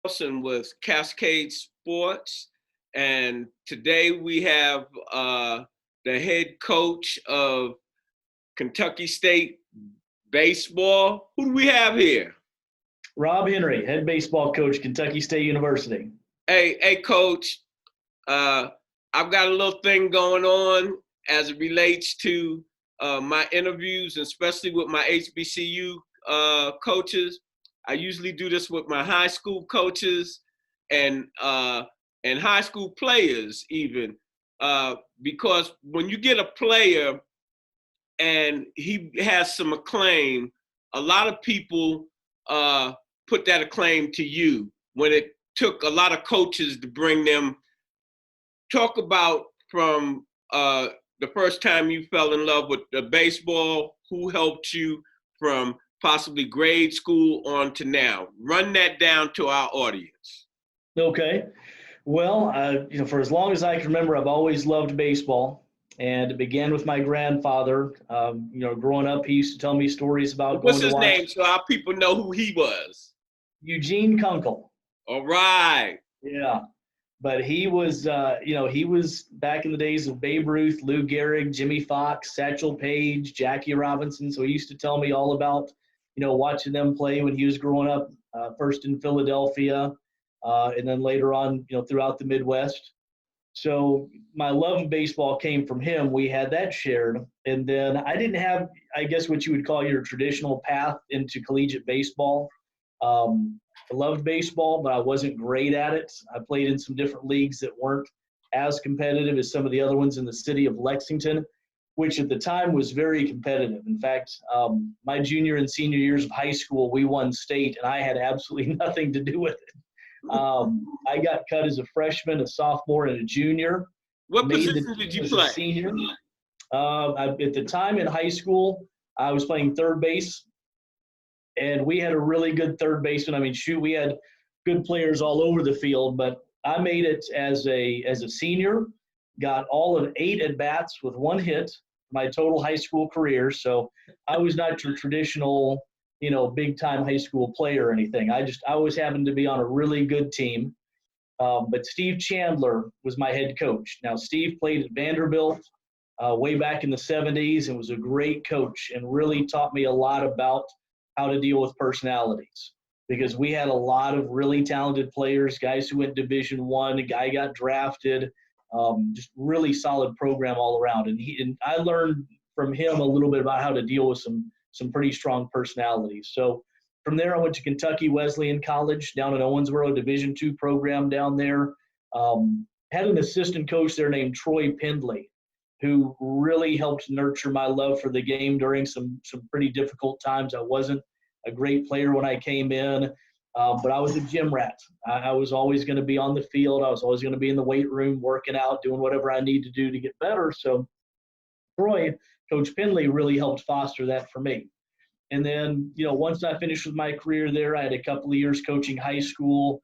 Wilson with Cascade Sports, and today we have the head coach of Kentucky State baseball. Who do we have here? Rob Henry, head baseball coach, Kentucky State University. Hey, coach. Uh, I've got a little thing going on as it relates to my interviews, and especially with my HBCU coaches. I usually do this with my high school coaches and uh, and high school players even, because when you get a player and he has some acclaim, a lot of people put that acclaim to you when it took a lot of coaches to bring them. Talk about from the first time you fell in love with the baseball, who helped you from possibly grade school on to now. Run that down to our audience. Okay. Well, for as long as I can remember, I've always loved baseball, and it began with my grandfather. Growing up, he used to tell me stories about What's going to his watch name so our people know who he was? Eugene Kunkel. All right. Yeah. But he was back in the days of Babe Ruth, Lou Gehrig, Jimmy Fox, Satchel Paige, Jackie Robinson. So he used to tell me all about, watching them play when he was growing up, first in Philadelphia, and then later on, throughout the Midwest. So my love of baseball came from him. We had that shared. And then I didn't have, I guess, what you would call your traditional path into collegiate baseball. I loved baseball, but I wasn't great at it. I played in some different leagues that weren't as competitive as some of the other ones in the city of Lexington, which at the time was very competitive. In fact, my junior and senior years of high school, we won state, and I had absolutely nothing to do with it. I got cut as a freshman, a sophomore, and a junior. What Made the position did you team as a play? senior. At the time in high school, I was playing third base, and we had a really good third baseman. I mean, shoot, we had good players all over the field, but I made it as a senior, got all of 8 at bats with 1 hit my total high school career. So I was not your traditional, big time high school player or anything. I always happened to be on a really good team. But Steve Chandler was my head coach. Now, Steve played at Vanderbilt way back in the 70s and was a great coach and really taught me a lot about how to deal with personalities, because we had a lot of really talented players, guys who went Division I, a guy got drafted, just really solid program all around. And I learned from him a little bit about how to deal with some pretty strong personalities. So from there, I went to Kentucky Wesleyan College down in Owensboro, Division II program down there. Had an assistant coach there named Troy Pendley, who really helped nurture my love for the game during some pretty difficult times. I wasn't a great player when I came in, but I was a gym rat. I was always going to be on the field. I was always going to be in the weight room, working out, doing whatever I need to do to get better. So Coach Pendley really helped foster that for me. And then, once I finished with my career there, I had a couple of years coaching high school.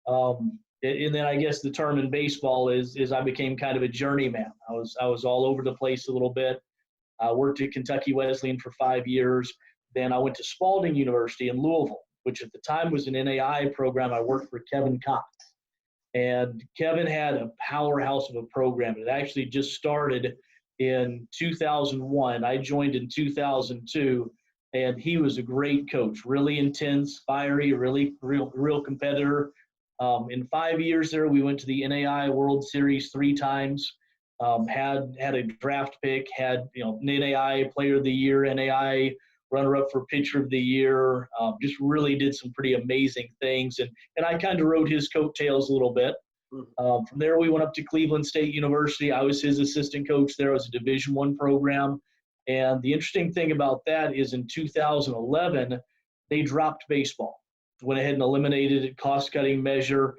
And then I guess the term in baseball is I became kind of a journeyman. I was all over the place a little bit. I worked at Kentucky Wesleyan for 5 years. Then I went to Spalding University in Louisville, which at the time was an NAI program. I worked for Kevin Cox. And Kevin had a powerhouse of a program. It actually just started in 2001. I joined in 2002, and he was a great coach, really intense, fiery, really real competitor. In 5 years there, we went to the NAI World Series 3 times. Had a draft pick, had NAI Player of the Year, NAI runner-up for Pitcher of the Year. Just really did some pretty amazing things, and I kind of rode his coattails a little bit. From there, we went up to Cleveland State University. I was his assistant coach there. It was a Division I program, and the interesting thing about that is in 2011, they dropped baseball. Went ahead and eliminated it, cost-cutting measure.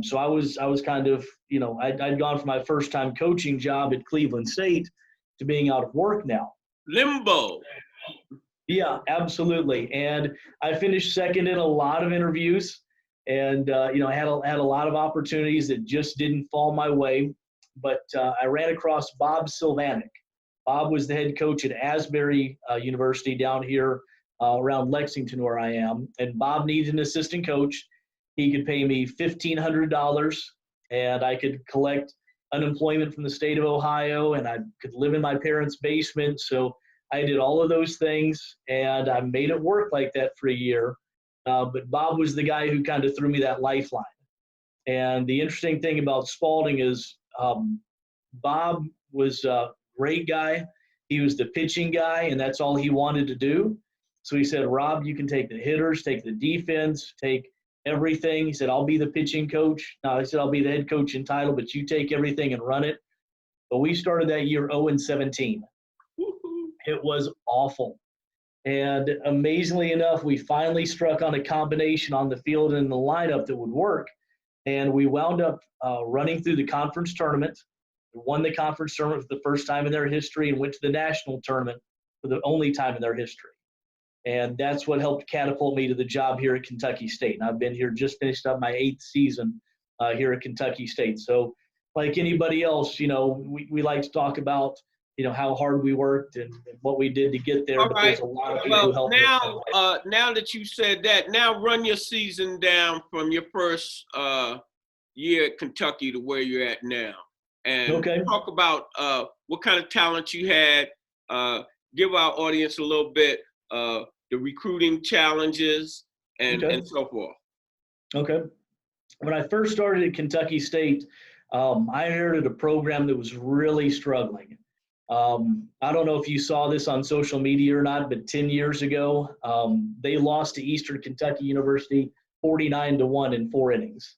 So I was kind of, I'd gone from my first time coaching job at Cleveland State to being out of work now. Limbo. Yeah, absolutely. And I finished second in a lot of interviews, and I had a lot of opportunities that just didn't fall my way. But I ran across Bob Sylvanik. Bob was the head coach at Asbury University down here around Lexington, where I am. And Bob needed an assistant coach. He could pay me $1,500, and I could collect unemployment from the state of Ohio, and I could live in my parents' basement. So I did all of those things, and I made it work like that for a year. But Bob was the guy who kind of threw me that lifeline. And the interesting thing about Spalding is Bob was a great guy. He was the pitching guy, and that's all he wanted to do. So he said, Rob, you can take the hitters, take the defense, take everything. He said, I'll be the pitching coach. No, he said, I'll be the head coach in title, but you take everything and run it. But we started that year 0-17. It was awful. And amazingly enough, we finally struck on a combination on the field and in the lineup that would work. And we wound up running through the conference tournament. We won the conference tournament for the first time in their history and went to the national tournament for the only time in their history. And that's what helped catapult me to the job here at Kentucky State. And I've been here, just finished up my 8th season here at Kentucky State. So like anybody else, we like to talk about, how hard we worked and what we did to get there. All but right. There's a lot of people who helped us. Now that you said that, now run your season down from your first year at Kentucky to where you're at now. And talk about what kind of talent you had. Give our audience a little bit the recruiting challenges and so forth. Okay. When I first started at Kentucky State, I inherited a program that was really struggling. I don't know if you saw this on social media or not, but 10 years ago, they lost to Eastern Kentucky University 49-1 in 4 innings.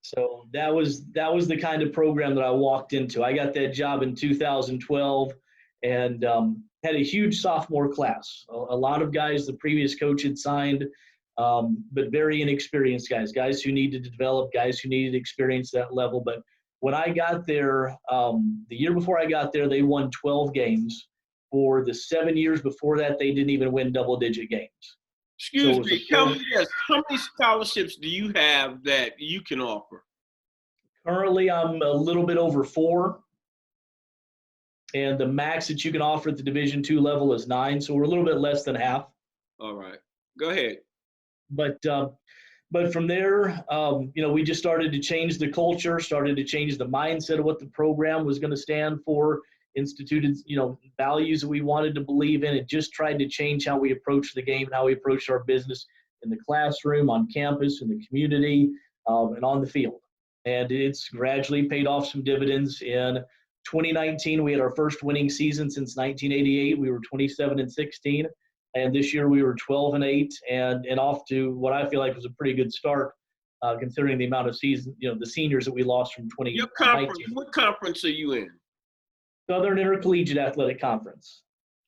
So that was the kind of program that I walked into. I got that job in 2012 and had a huge sophomore class. A lot of guys the previous coach had signed, but very inexperienced guys who needed to develop, guys who needed experience at that level. But when I got there, the year before I got there, they won 12 games. For the 7 years before that, they didn't even win double-digit games. Excuse me, tell me this. How many scholarships do you have that you can offer? Currently, I'm a little bit over 4. And the max that you can offer at the Division II level is 9, so we're a little bit less than half. All right. Go ahead. But from there, we just started to change the culture, started to change the mindset of what the program was going to stand for, instituted, values that we wanted to believe in, and just tried to change how we approach the game and how we approach our business in the classroom, on campus, in the community, and on the field. And it's gradually paid off some dividends. In 2019, we had our first winning season since 1988. We were 27-16. And this year we were 12-8 and off to what I feel like was a pretty good start, considering the amount of season, the seniors that we lost from 2019. Your conference, what conference are you in? Southern Intercollegiate Athletic Conference.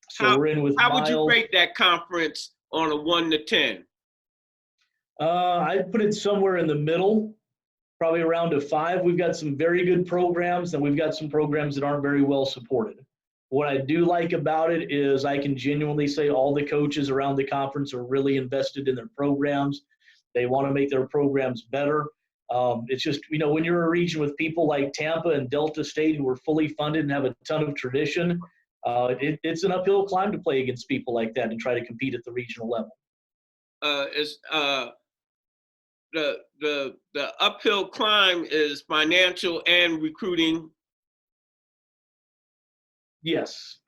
So we're in with How would you rate that conference on a 1 to 10? I'd put it somewhere in the middle, probably around a 5. We've got some very good programs, and we've got some programs that aren't very well supported. What I do like about it is I can genuinely say all the coaches around the conference are really invested in their programs. They want to make their programs better. It's just, when you're a region with people like Tampa and Delta State who are fully funded and have a ton of tradition, it's an uphill climb to play against people like that and try to compete at the regional level. The uphill climb is financial and recruiting. Yes,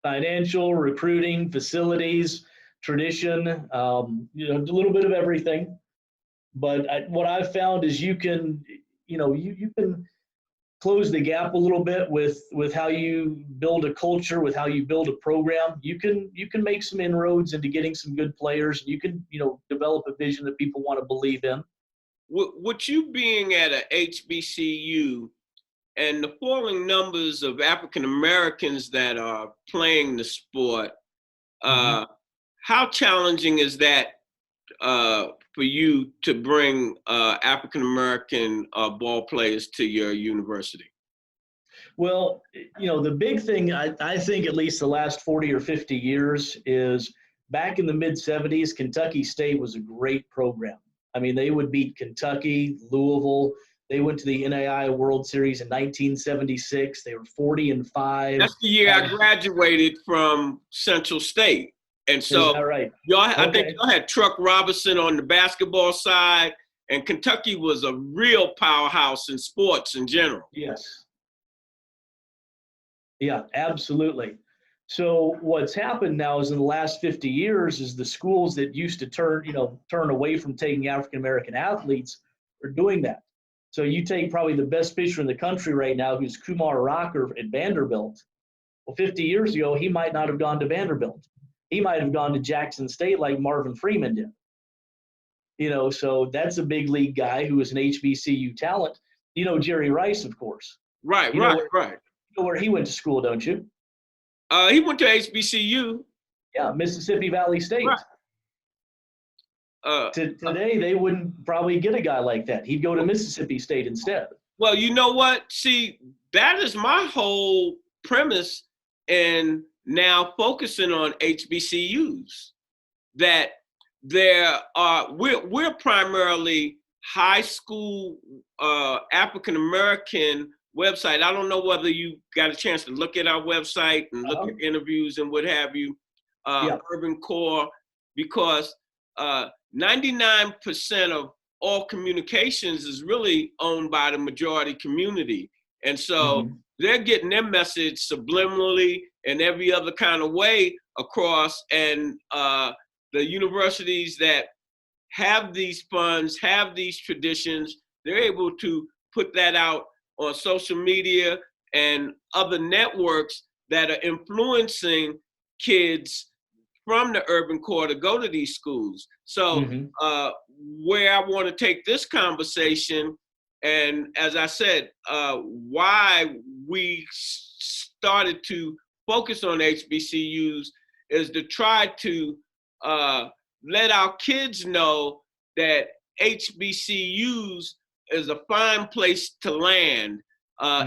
financial, recruiting, facilities, tradition, a little bit of everything. But what I've found is you can close the gap a little bit with how you build a culture, with how you build a program. You can make some inroads into getting some good players. You can develop a vision that people want to believe in. With you being at a HBCU, and the falling numbers of African Americans that are playing the sport, how challenging is that for you to bring African American ball players to your university? Well, the big thing I think at least the last 40 or 50 years is back in the mid-'70s, Kentucky State was a great program. I mean, they would beat Kentucky, Louisville. They went to the NAIA World Series in 1976. They were 40-5. That's the year I graduated from Central State. And Is so that right? I think Okay. y'all had Truck Robinson on the basketball side, and Kentucky was a real powerhouse in sports in general. Yes. Yeah, absolutely. So what's happened now is in the last 50 years is the schools that used to turn away from taking African American athletes are doing that. So you take probably the best pitcher in the country right now, who's Kumar Rocker at Vanderbilt. Well, 50 years ago, he might not have gone to Vanderbilt. He might have gone to Jackson State like Marvin Freeman did. So that's a big league guy who is an HBCU talent. Jerry Rice, of course. Right. You know where he went to school, don't you? He went to HBCU. Yeah, Mississippi Valley State. Right. Today, they wouldn't probably get a guy like that. He'd go to Mississippi State instead. Well, you know what? See, that is my whole premise in now focusing on HBCUs. That we're primarily high school African American website. I don't know whether you got a chance to look at our website and look at interviews and what have you. Urban Core, because 99% of all communications is really owned by the majority community. And so they're getting their message subliminally and every other kind of way across. And the universities that have these funds, have these traditions, they're able to put that out on social media and other networks that are influencing kids from the urban core to go to these schools. So where I want to take this conversation, and as I said, why we started to focus on HBCUs is to try to let our kids know that HBCUs is a fine place to land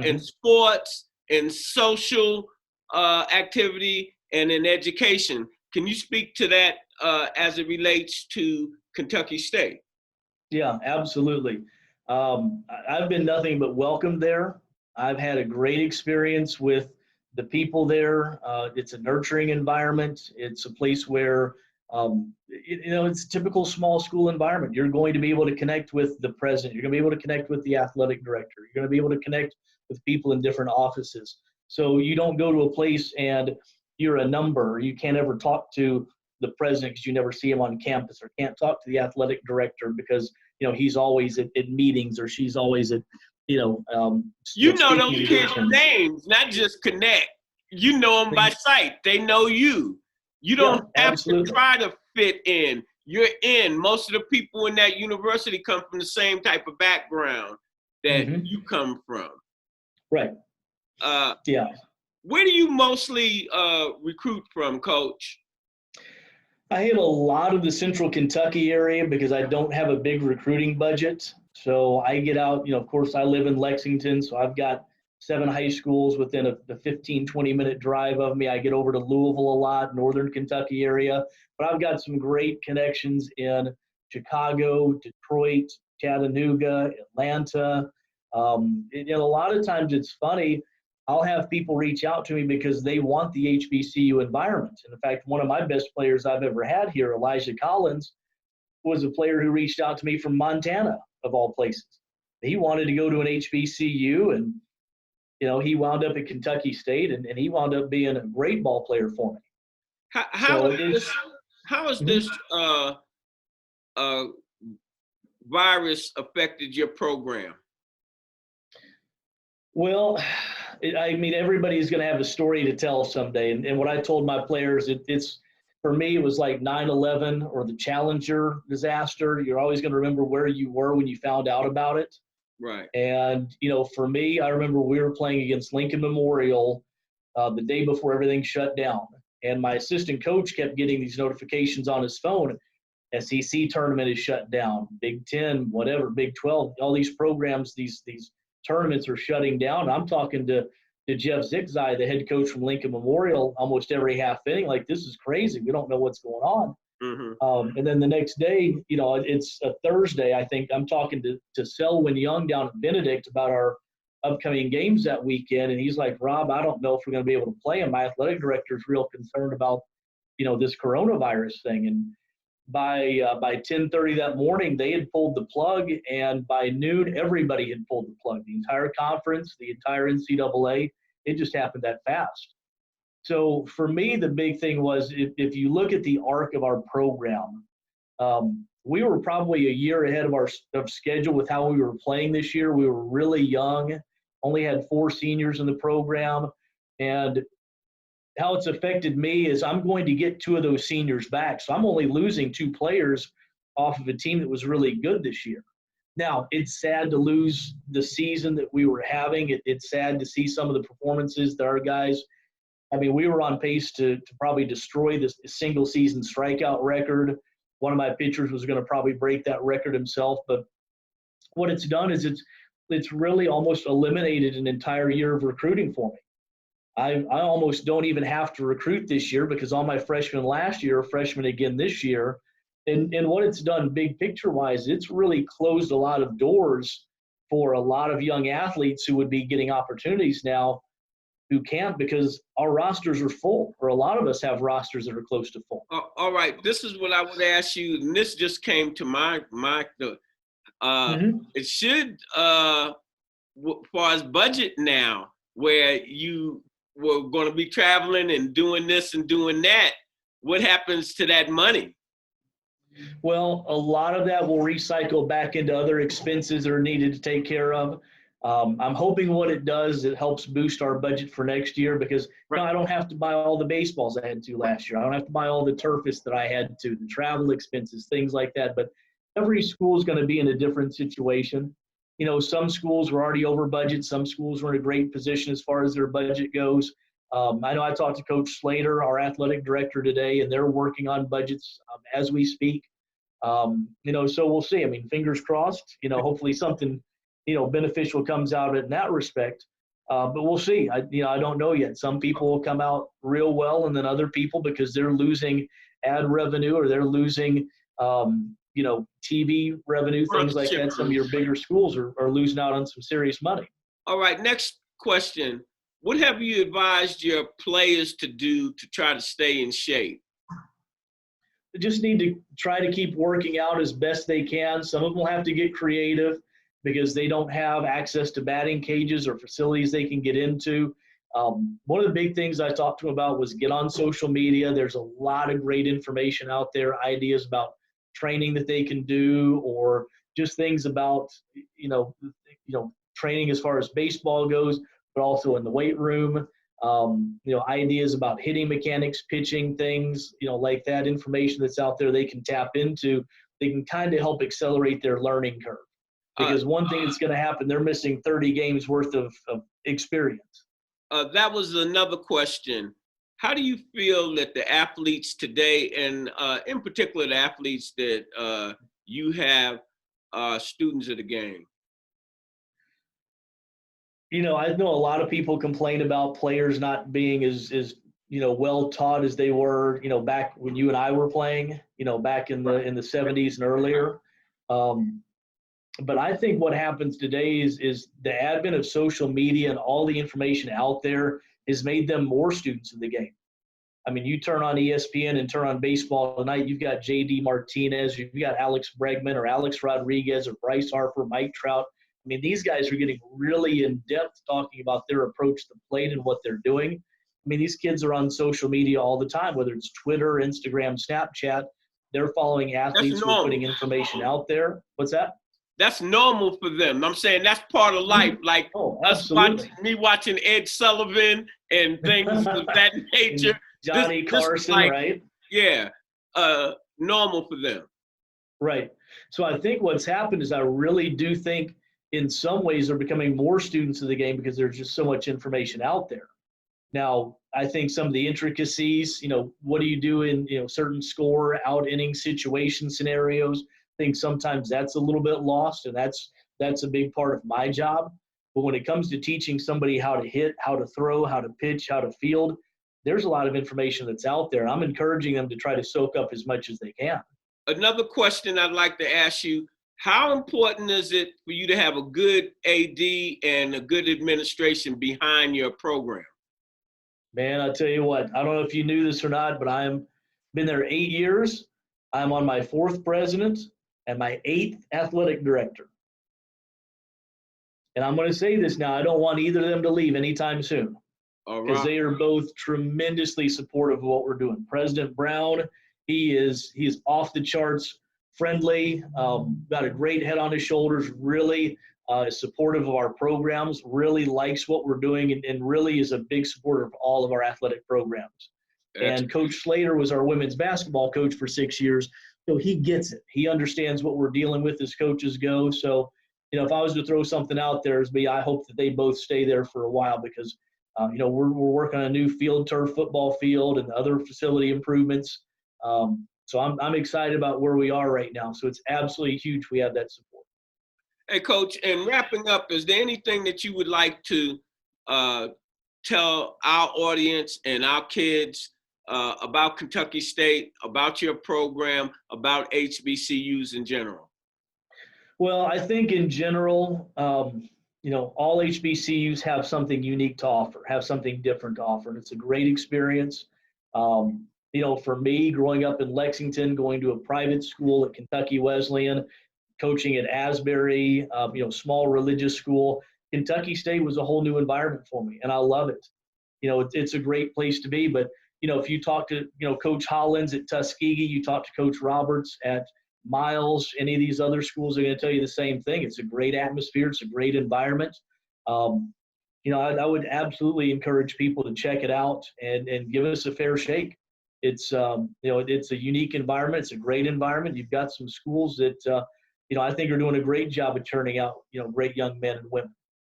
in sports, in social activity, and in education. Can you speak to that as it relates to Kentucky State? Yeah, absolutely. I've been nothing but welcomed there. I've had a great experience with the people there. It's a nurturing environment. It's a place where, it's a typical small school environment. You're going to be able to connect with the president. You're going to be able to connect with the athletic director. You're going to be able to connect with people in different offices. So you don't go to a place and you're a number. You can't ever talk to the president because you never see him on campus, or can't talk to the athletic director because, he's always at meetings, or she's always at, those kids' names, not just connect. You know them by sight. They know you. You don't have to try to fit in. You're in. Most of the people in that university come from the same type of background that you come from. Right. Where do you mostly recruit from, Coach? I hit a lot of the central Kentucky area because I don't have a big recruiting budget. So I get out, of course, I live in Lexington, so I've got 7 high schools within a 15, 20-minute drive of me. I get over to Louisville a lot, northern Kentucky area. But I've got some great connections in Chicago, Detroit, Chattanooga, Atlanta. A lot of times it's funny. I'll have people reach out to me because they want the HBCU environment. And in fact, one of my best players I've ever had here, Elijah Collins, was a player who reached out to me from Montana, of all places. He wanted to go to an HBCU, and he wound up at Kentucky State, and he wound up being a great ball player for me. How has this virus affected your program? Well, everybody's going to have a story to tell someday. And what I told my players, it's for me, it was like 9/11 or the Challenger disaster. You're always going to remember where you were when you found out about it. Right. And, for me, I remember we were playing against Lincoln Memorial the day before everything shut down. And my assistant coach kept getting these notifications on his phone. SEC tournament is shut down. Big 10, whatever, Big 12, all these programs, these tournaments are shutting down. I'm talking to Jeff Zigzai, the head coach from Lincoln Memorial, almost every half inning, like, this is crazy. We don't know what's going on. And then the next day, it's a Thursday, I think, I'm talking to Selwyn Young down at Benedict about our upcoming games that weekend. And he's like, Rob, I don't know if we're going to be able to play. And my athletic director is real concerned about, this coronavirus thing. And by 10:30 that morning, they had pulled the plug, and by noon, everybody had pulled the plug. The entire conference, the entire NCAA, it just happened that fast. So for me, the big thing was if you look at the arc of our program, we were probably a year ahead of schedule with how we were playing this year. We were really young, only had 4 seniors in the program, and how it's affected me is I'm going to get 2 of those seniors back. So I'm only losing 2 players off of a team that was really good this year. Now, it's sad to lose the season that we were having. It's sad to see some of the performances that our guys – I mean, we were on pace to probably destroy this single season strikeout record. One of my pitchers was going to probably break that record himself. But what it's done is it's really almost eliminated an entire year of recruiting for me. I almost don't even have to recruit this year because all my freshmen last year are freshmen again this year. And what it's done big picture wise, it's really closed a lot of doors for a lot of young athletes who would be getting opportunities now who can't because our rosters are full, or a lot of us have rosters that are close to full. All right, this is what I would ask you, and this just came to my it should, as far as budget now, where you were going to be traveling and doing this and doing that, what happens to that money? Well, a lot of that will recycle back into other expenses that are needed to take care of. I'm hoping what it does, it helps boost our budget for next year because I don't have to buy all the baseballs I had to last year. I don't have to buy all the turfs that I had to, the travel expenses, things like that. But every school is going to be in a different situation. Some schools were already over budget. Some schools were in a great position as far as their budget goes. I know I talked to Coach Slater, our athletic director, today, and they're working on budgets as we speak. So we'll see. I mean, fingers crossed, hopefully something beneficial comes out in that respect. But we'll see. I don't know yet. Some people will come out real well, and then other people, because they're losing ad revenue or they're losing, TV revenue, things like that. Some of your bigger schools are losing out on some serious money. All right, next question. What have you advised your players to do to try to stay in shape? They just need to try to keep working out as best they can. Some of them will have to get creative because they don't have access to batting cages or facilities they can get into. One of the big things I talked to them about was get on social media. There's a lot of great information out there, ideas about training that they can do, or just things about, training as far as baseball goes, but also in the weight room, ideas about hitting mechanics, pitching, things, like that information that's out there they can tap into. They can kind of help accelerate their learning curve. Because one thing that's going to happen, they're missing 30 games worth of experience. That was another question. How do you feel that the athletes today, and in particular the athletes that you have students of the game? I know a lot of people complain about players not being as well taught as they were, back when you and I were playing, back in the 70s and earlier. But I think what happens today is the advent of social media and all the information out there has made them more students of the game. I mean, you turn on ESPN and turn on baseball tonight, you've got J.D. Martinez, you've got Alex Bregman or Alex Rodriguez or Bryce Harper, Mike Trout. I mean, these guys are getting really in-depth talking about their approach to the plate and what they're doing. I mean, these kids are on social media all the time, whether it's Twitter, Instagram, Snapchat. They're following athletes who are putting information out there. What's that? That's normal for them. I'm saying that's part of life. Like me watching Ed Sullivan and things of that nature. Johnny Carson, right? Yeah, normal for them. Right. So I think what's happened is I really do think in some ways they're becoming more students of the game because there's just so much information out there. Now, I think some of the intricacies, what do you do in, certain score, out inning situation scenarios, I think sometimes that's a little bit lost, and that's a big part of my job. But when it comes to teaching somebody how to hit, how to throw, how to pitch, how to field, there's a lot of information that's out there. I'm encouraging them to try to soak up as much as they can. Another question I'd like to ask you, how important is it for you to have a good AD and a good administration behind your program? Man, I'll tell you what, I don't know if you knew this or not, but I'm Been there 8 years. I'm on my 4th president and my 8th athletic director. And I'm going to say this now, I don't want either of them to leave anytime soon. All Because right. they are both tremendously supportive of what we're doing. President Brown, he is off the charts, friendly, got a great head on his shoulders, really is supportive of our programs, really likes what we're doing, and really is a big supporter of all of our athletic programs. And Coach Slater was our women's basketball coach for 6 years, so he gets it. He understands what we're dealing with as coaches go. So, if I was to throw something out there, I hope that they both stay there for a while because we're working on a new field turf football field and other facility improvements. So I'm excited about where we are right now. So it's absolutely huge we have that support. Hey, Coach, and wrapping up, is there anything that you would like to tell our audience and our kids about Kentucky State, about your program, about HBCUs in general? Well, I think in general, all HBCUs have something unique to offer, have something different to offer, and it's a great experience. For me, growing up in Lexington, going to a private school at Kentucky Wesleyan, coaching at Asbury, small religious school, Kentucky State was a whole new environment for me, and I love it. It's a great place to be. But if you talk to Coach Hollins at Tuskegee, you talk to Coach Roberts at Miles, any of these other schools are going to tell you the same thing. It's a great atmosphere. It's a great environment. I would absolutely encourage people to check it out and give us a fair shake. It's it's a unique environment. It's a great environment. You've got some schools that I think are doing a great job of turning out great young men and women.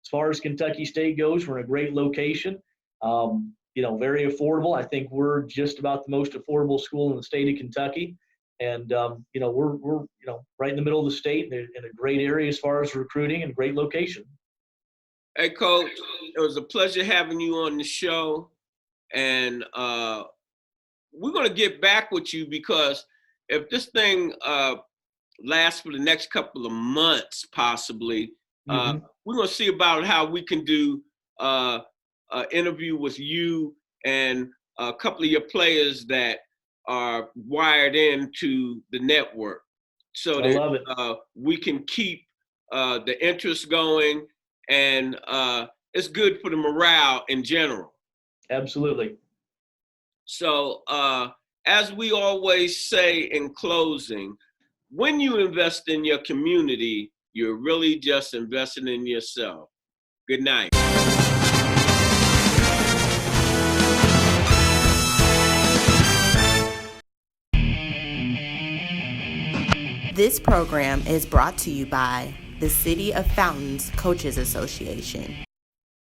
As far as Kentucky State goes, we're in a great location. Very affordable. I think we're just about the most affordable school in the state of Kentucky. And, we're right in the middle of the state in a great area as far as recruiting and great location. Hey, Coach, it was a pleasure having you on the show. And we're going to get back with you because if this thing lasts for the next couple of months, possibly, we're going to see about how we can do an interview with you and a couple of your players that are wired into the network so that we can keep the interest going, and it's good for the morale in general. Absolutely. So as we always say in closing, when you invest in your community, you're really just investing in yourself. Good night. This program is brought to you by the City of Fountains Coaches Association.